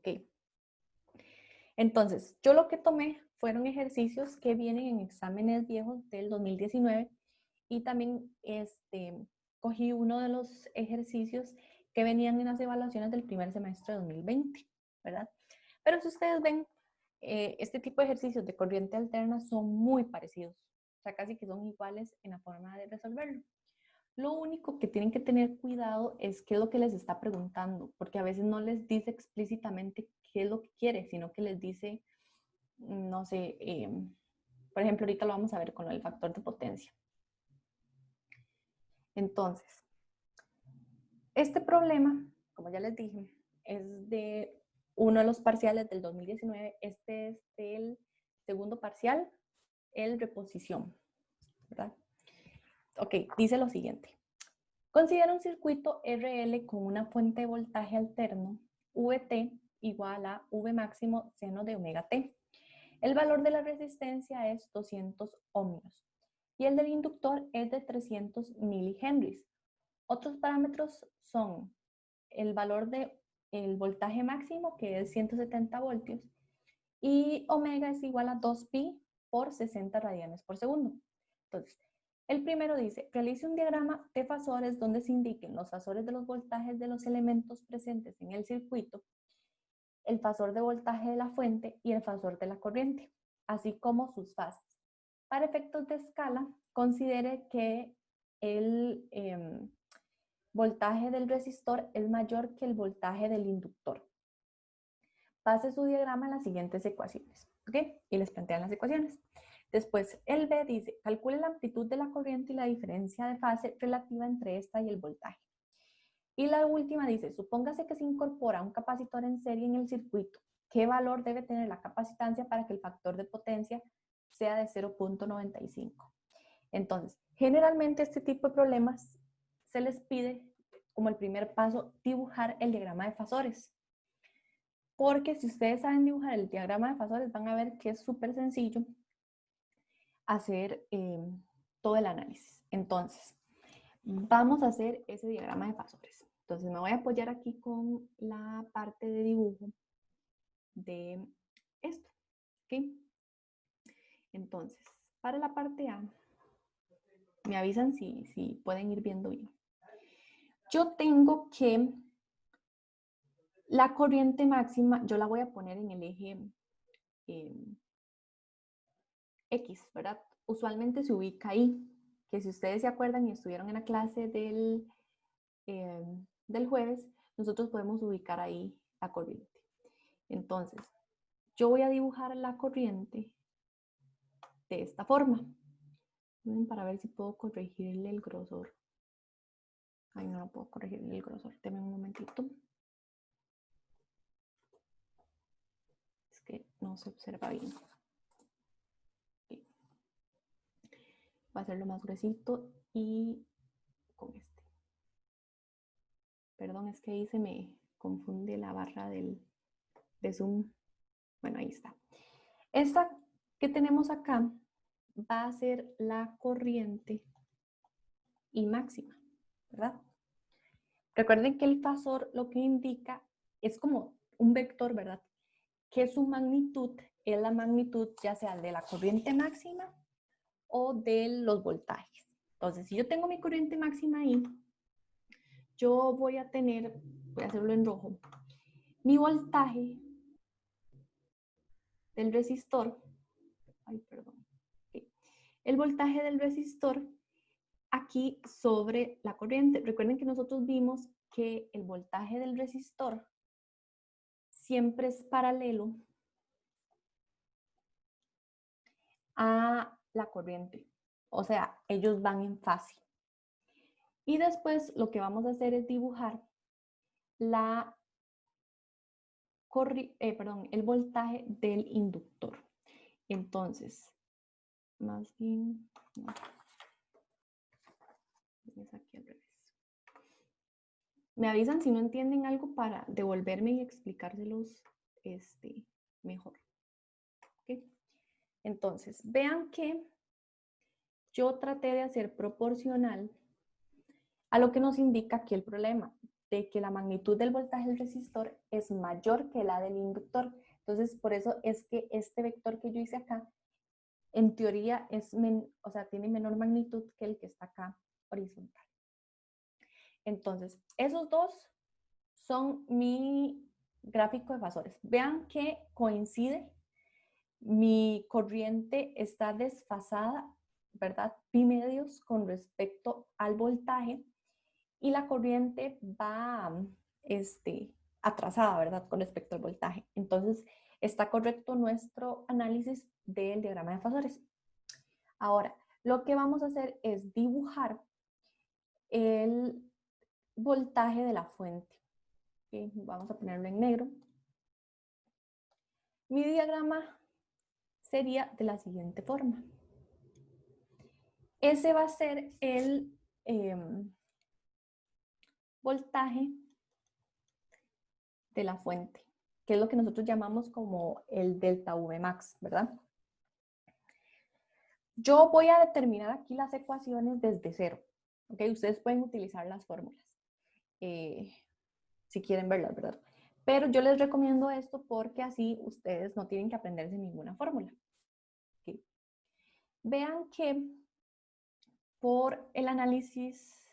Ok. Entonces, yo lo que tomé fueron ejercicios que vienen en exámenes viejos del 2019 y también cogí uno de los ejercicios que venían en las evaluaciones del primer semestre de 2020, ¿verdad? Pero si ustedes ven, este tipo de ejercicios de corriente alterna son muy parecidos, o sea, casi que son iguales en la forma de resolverlo. Lo único que tienen que tener cuidado es qué es lo que les está preguntando, porque a veces no les dice explícitamente qué es lo que quiere, sino que les dice, no sé, por ejemplo, ahorita lo vamos a ver con el factor de potencia. Entonces, este problema, como ya les dije, es de uno de los parciales del 2019. Este es del segundo parcial, el reposición, ¿verdad? Ok, dice lo siguiente. Considera un circuito RL con una fuente de voltaje alterno, VT igual a V máximo seno de omega T. El valor de la resistencia es 200 ohmios y el del inductor es de 300 milihenries. Otros parámetros son el valor del voltaje máximo, que es 170 voltios, y omega es igual a 2pi por 60 radianes por segundo. Entonces, el primero dice, realice un diagrama de fasores donde se indiquen los fasores de los voltajes de los elementos presentes en el circuito, el fasor de voltaje de la fuente y el fasor de la corriente, así como sus fases. Para efectos de escala, considere que el voltaje del resistor es mayor que el voltaje del inductor. Pase su diagrama en las siguientes ecuaciones, ¿ok? Y les plantean las ecuaciones. Después, el B dice, calcule la amplitud de la corriente y la diferencia de fase relativa entre esta y el voltaje. Y la última dice, supóngase que se incorpora un capacitor en serie en el circuito. ¿Qué valor debe tener la capacitancia para que el factor de potencia sea de 0.95? Entonces, generalmente este tipo de problemas se les pide como el primer paso dibujar el diagrama de fasores. Porque si ustedes saben dibujar el diagrama de fasores, van a ver que es súper sencillo hacer todo el análisis. Entonces, vamos a hacer ese diagrama de fasores. Entonces, me voy a apoyar aquí con la parte de dibujo de esto. ¿Ok? Entonces, para la parte A, me avisan si pueden ir viendo bien. Yo tengo que la corriente máxima, yo la voy a poner en el eje X, ¿verdad? Usualmente se ubica ahí, que si ustedes se acuerdan y estuvieron en la clase del jueves, nosotros podemos ubicar ahí la corriente. Entonces, yo voy a dibujar la corriente de esta forma, para ver si puedo corregirle el grosor. Ay, no puedo corregirle el grosor, denme un momentito. Es que no se observa bien. Va a ser lo más gruesito y con este. Perdón, es que ahí se me confunde la barra de zoom. Bueno, ahí está. Esta que tenemos acá va a ser la corriente I máxima, ¿verdad? Recuerden que el fasor lo que indica es como un vector, ¿verdad? Que su magnitud es la magnitud ya sea de la corriente máxima o de los voltajes. Entonces, si yo tengo mi corriente máxima ahí, yo voy a tener, voy a hacerlo en rojo, mi voltaje del resistor, ay, perdón, okay. El voltaje del resistor aquí sobre la corriente. Recuerden que nosotros vimos que el voltaje del resistor siempre es paralelo a la corriente. O sea, ellos van en fase. Y después lo que vamos a hacer es dibujar el voltaje del inductor. Entonces, más bien, no, es aquí al revés. Me avisan si no entienden algo para devolverme y explicárselos mejor. ¿Okay? Entonces, vean que yo traté de hacer proporcional a lo que nos indica aquí el problema. de que la magnitud del voltaje del resistor es mayor que la del inductor. Entonces, por eso es que este vector que yo hice acá, en teoría, o sea, tiene menor magnitud que el que está acá horizontal. Entonces, esos dos son mi gráfico de fasores. Vean que coincide, mi corriente está desfasada, ¿verdad? Pi medios con respecto al voltaje, y la corriente va atrasada, ¿verdad? Con respecto al voltaje. Entonces, está correcto nuestro análisis del diagrama de fasores. Ahora, lo que vamos a hacer es dibujar el voltaje de la fuente. ¿Okay? Vamos a ponerlo en negro. Mi diagrama sería de la siguiente forma. Ese va a ser el voltaje de la fuente, que es lo que nosotros llamamos como el delta V max, ¿verdad? Yo voy a determinar aquí las ecuaciones desde cero, ¿ok? Ustedes pueden utilizar las fórmulas, si quieren verlas, ¿verdad? Pero yo les recomiendo esto porque así ustedes no tienen que aprenderse ninguna fórmula. ¿Okay? Vean que por el análisis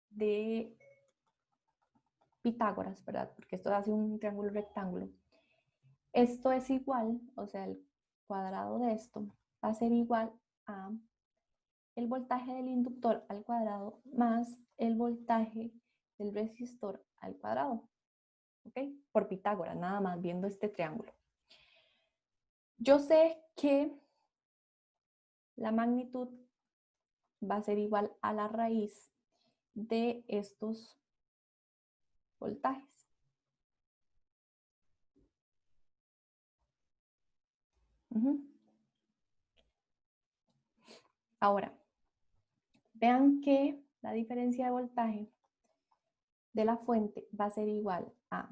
de Pitágoras, ¿verdad? Porque esto hace un triángulo rectángulo. Esto es igual, o sea, el cuadrado de esto va a ser igual a el voltaje del inductor al cuadrado más el voltaje del resistor al cuadrado. ¿Ok? Por Pitágoras, nada más viendo este triángulo. Yo sé que la magnitud va a ser igual a la raíz de estos voltajes. Ahora, vean que la diferencia de voltaje de la fuente va a ser igual a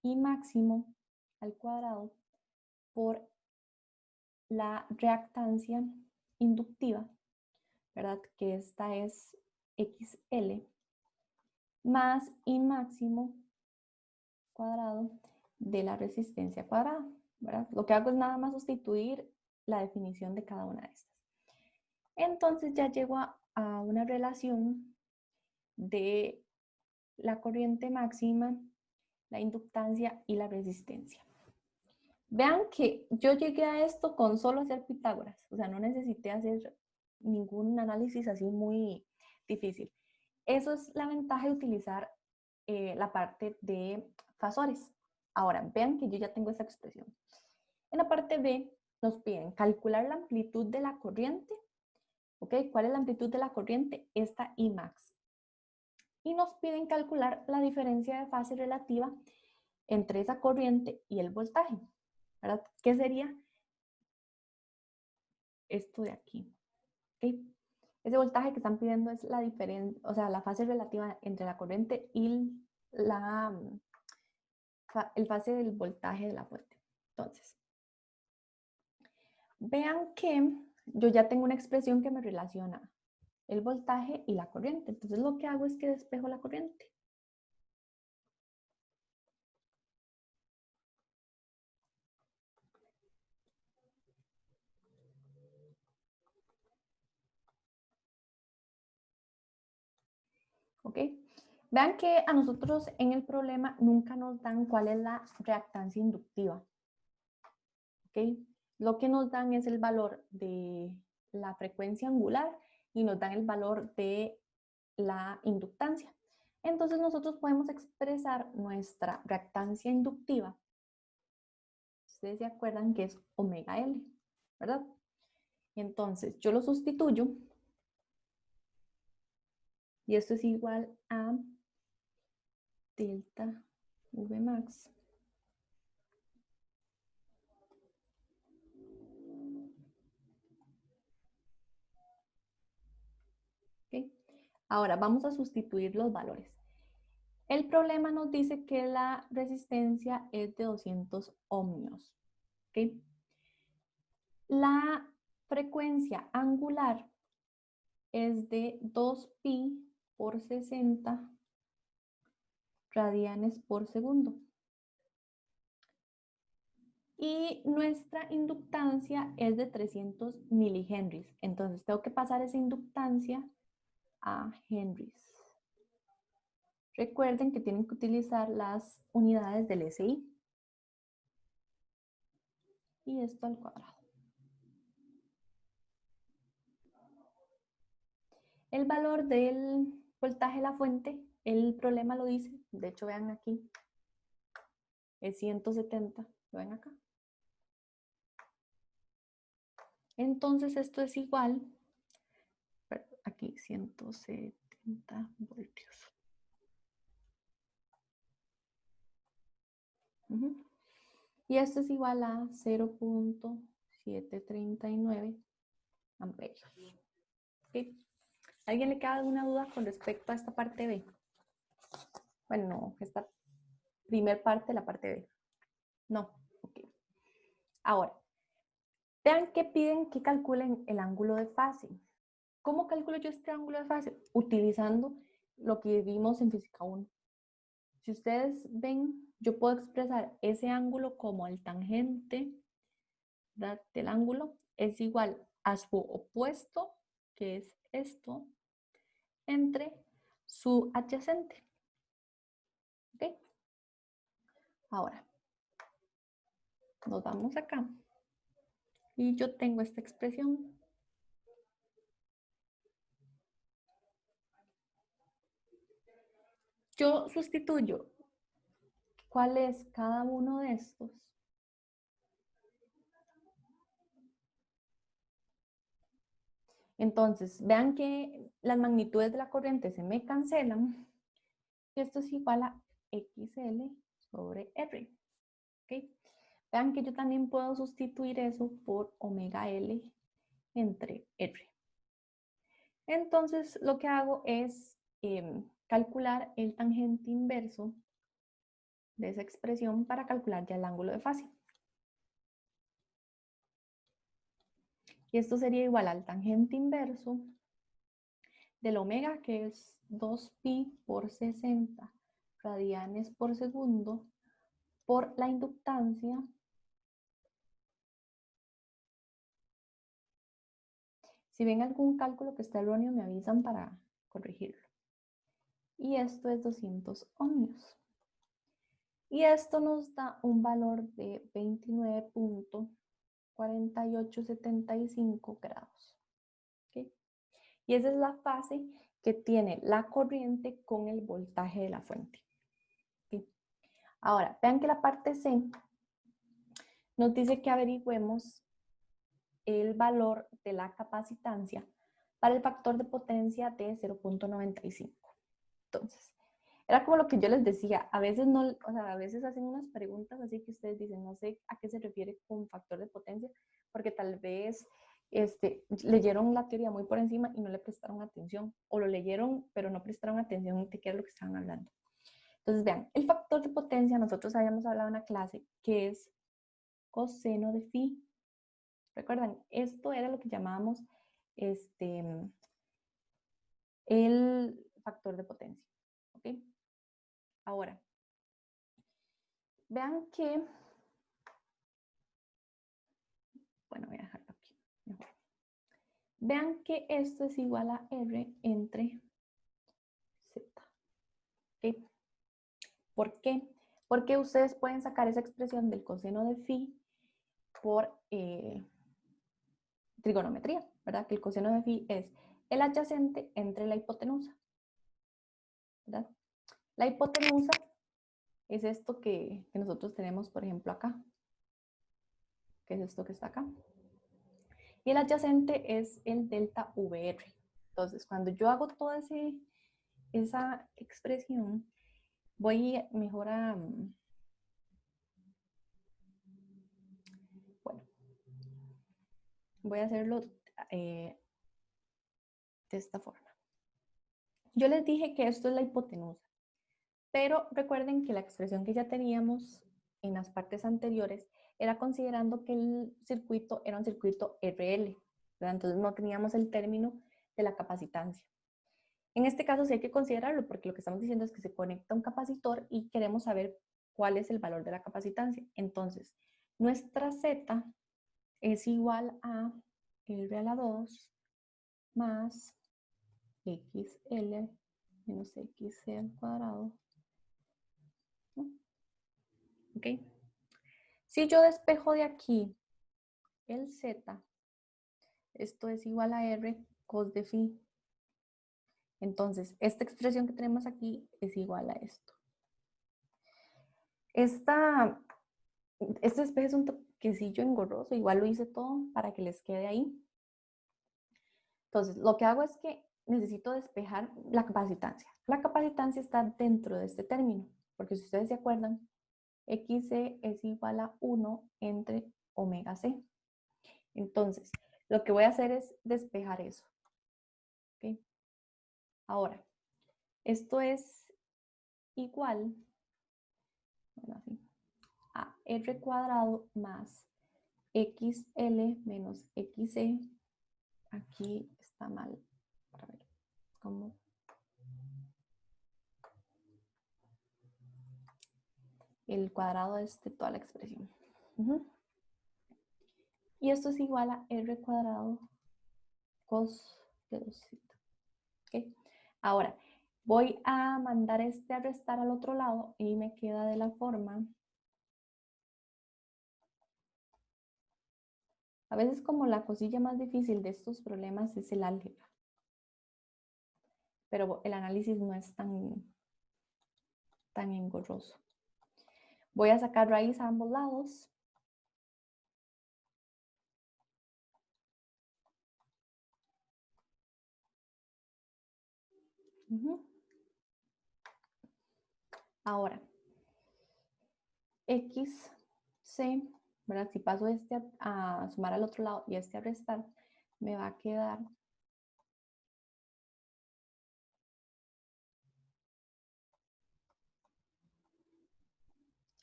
I máximo al cuadrado por la reactancia inductiva, ¿verdad? Que esta es XL, más I máximo cuadrado de la resistencia cuadrada, ¿verdad? Lo que hago es nada más sustituir la definición de cada una de estas. Entonces ya llego a una relación de la corriente máxima, la inductancia y la resistencia. Vean que yo llegué a esto con solo hacer Pitágoras, o sea, no necesité hacer ningún análisis así muy difícil. Eso es la ventaja de utilizar la parte de fasores. Ahora, vean que yo ya tengo esta expresión. En la parte B nos piden calcular la amplitud de la corriente. ¿Ok? ¿Cuál es la amplitud de la corriente? Esta I max. Y nos piden calcular la diferencia de fase relativa entre esa corriente y el voltaje, ¿verdad? ¿Qué sería esto de aquí? ¿Okay? Ese voltaje que están pidiendo es la diferencia, o sea, la fase relativa entre la corriente y el fase del voltaje de la fuente. Entonces, vean que yo ya tengo una expresión que me relaciona el voltaje y la corriente. Entonces, lo que hago es que despejo la corriente. ¿Ok? Vean que a nosotros en el problema nunca nos dan cuál es la reactancia inductiva. ¿Ok? Lo que nos dan es el valor de la frecuencia angular y nos dan el valor de la inductancia. Entonces nosotros podemos expresar nuestra reactancia inductiva. Ustedes se acuerdan que es omega L, ¿verdad? Entonces yo lo sustituyo y esto es igual a delta V max ¿okay? Ahora vamos a sustituir los valores. El problema nos dice que la resistencia es de 200 ohmios. ¿Okay? La frecuencia angular es de 2pi por 60 radianes por segundo. Y nuestra inductancia es de 300 milihenries. Entonces tengo que pasar esa inductancia a henries. Recuerden que tienen que utilizar las unidades del SI. Y esto al cuadrado. El valor del voltaje de la fuente, el problema lo dice, de hecho vean aquí, es 170, ¿lo ven acá? Entonces esto es igual, aquí 170 voltios. Y esto es igual a 0.739 amperios. ¿Okay? ¿Alguien le queda alguna duda con respecto a esta parte B? Bueno, no, esta primer parte de la parte B. No, ok. Ahora, vean que piden que calculen el ángulo de fase. ¿Cómo calculo yo este ángulo de fase? Utilizando lo que vimos en física 1. Si ustedes ven, yo puedo expresar ese ángulo como el tangente del ángulo es igual a su opuesto, que es esto, entre su adyacente. ¿Ok? Ahora, nos vamos acá. Y yo tengo esta expresión. Yo sustituyo cuál es cada uno de estos. Entonces, vean que las magnitudes de la corriente se me cancelan. Y esto es igual a XL sobre R. ¿Okay? Vean que yo también puedo sustituir eso por omega L entre R. Entonces, lo que hago es calcular el tangente inverso de esa expresión para calcular ya el ángulo de fase. Y esto sería igual al tangente inverso del omega, que es 2pi por 60 radianes por segundo, por la inductancia. Si ven algún cálculo que está erróneo, me avisan para corregirlo. Y esto es 200 ohmios. Y esto nos da un valor de 29.4875 grados. ¿Okay? Y esa es la fase que tiene la corriente con el voltaje de la fuente. ¿Okay? Ahora, vean que la parte C nos dice que averigüemos el valor de la capacitancia para el factor de potencia de 0.95. Entonces, era como lo que yo les decía, a veces no, o sea, a veces hacen unas preguntas así que ustedes dicen, no sé a qué se refiere con factor de potencia, porque tal vez leyeron la teoría muy por encima y no le prestaron atención, o lo leyeron pero no prestaron atención de qué era lo que estaban hablando. Entonces, vean, el factor de potencia, nosotros habíamos hablado en una clase que es coseno de phi. ¿Recuerdan? Esto era lo que llamábamos el factor de potencia. ¿Ok? Ahora, vean que, bueno, voy a dejarlo aquí mejor. Vean que esto es igual a R entre Z. ¿Ok? ¿Por qué? Porque ustedes pueden sacar esa expresión del coseno de phi por trigonometría, ¿verdad? Que el coseno de phi es el adyacente entre la hipotenusa, ¿verdad? La hipotenusa es esto que nosotros tenemos, por ejemplo, acá, que es esto que está acá. Y el adyacente es el delta VR. Entonces, cuando yo hago toda esa expresión, voy mejor a... Bueno, voy a hacerlo de esta forma. Yo les dije que esto es la hipotenusa, pero recuerden que la expresión que ya teníamos en las partes anteriores era considerando que el circuito era un circuito RL, ¿verdad? Entonces no teníamos el término de la capacitancia. En este caso sí hay que considerarlo porque lo que estamos diciendo es que se conecta un capacitor y queremos saber cuál es el valor de la capacitancia. Entonces, nuestra Z es igual a R a la 2 más XL menos XC al cuadrado. ¿Ok? Si yo despejo de aquí el Z, esto es igual a R cos de phi. Entonces, esta expresión que tenemos aquí es igual a esto. Este despeje es un toquecillo engorroso, igual lo hice todo para que les quede ahí. Entonces, lo que hago es que necesito despejar la capacitancia. La capacitancia está dentro de este término, porque si ustedes se acuerdan, XC es igual a 1 entre omega C. Entonces, lo que voy a hacer es despejar eso. ¿Okay? Ahora, esto es igual, bueno, así, a R cuadrado más XL menos XC. Aquí está mal. A ver, ¿cómo? El cuadrado es de toda la expresión. Y esto es igual a R cuadrado cos de 2θ. ¿Okay? Ahora, voy a mandar este a restar al otro lado y me queda de la forma. A veces como la cosilla más difícil de estos problemas es el álgebra. Pero el análisis no es tan engorroso. Voy a sacar raíz a ambos lados. Ahora, XC, ¿verdad? Si paso este a sumar al otro lado y este a restar, me va a quedar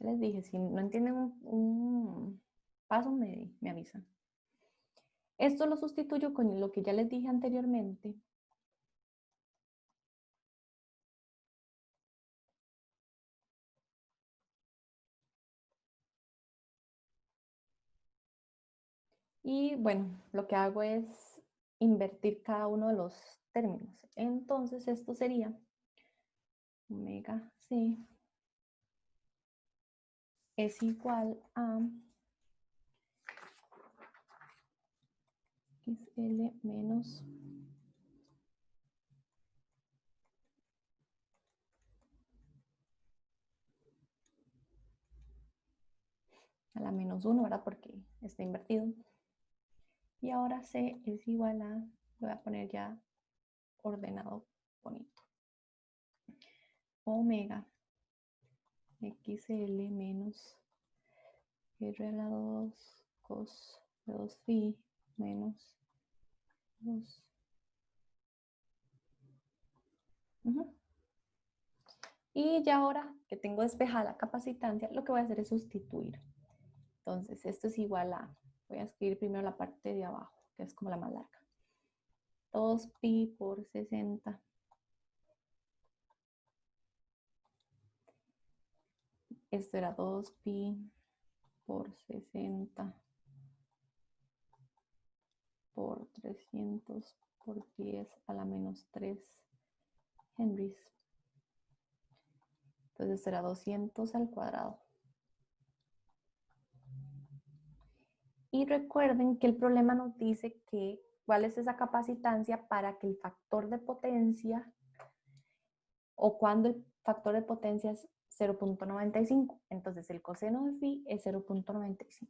les dije, si no entienden un paso, me avisan. Esto lo sustituyo con lo que ya les dije anteriormente. Y bueno, lo que hago es invertir cada uno de los términos. Entonces esto sería omega C es igual a XL menos a la menos 1, ¿verdad? Porque está invertido. Y ahora C es igual a, voy a poner ya ordenado bonito, omega XL menos R a la 2 cos de 2 phi menos 2. Y ya ahora que tengo despejada la capacitancia, lo que voy a hacer es sustituir. Entonces, esto es igual a, voy a escribir primero la parte de abajo, que es como la más larga. 2 pi por 60. Esto era 2 pi por 60 por 300 por 10 a la menos 3 henries. Entonces será 200 al cuadrado. Y recuerden que el problema nos dice que cuál es esa capacitancia para que el factor de potencia o cuando el factor de potencia es 0.95. Entonces el coseno de phi es 0.95.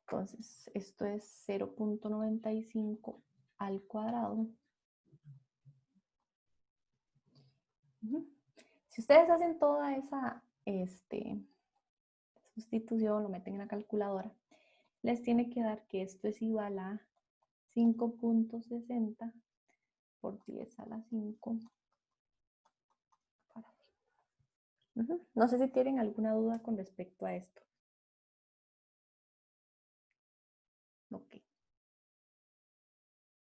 Entonces esto es 0.95 al cuadrado. Si ustedes hacen toda esa sustitución, lo meten en la calculadora, les tiene que dar que esto es igual a 5.60 por 10 a la 5. No sé si tienen alguna duda con respecto a esto.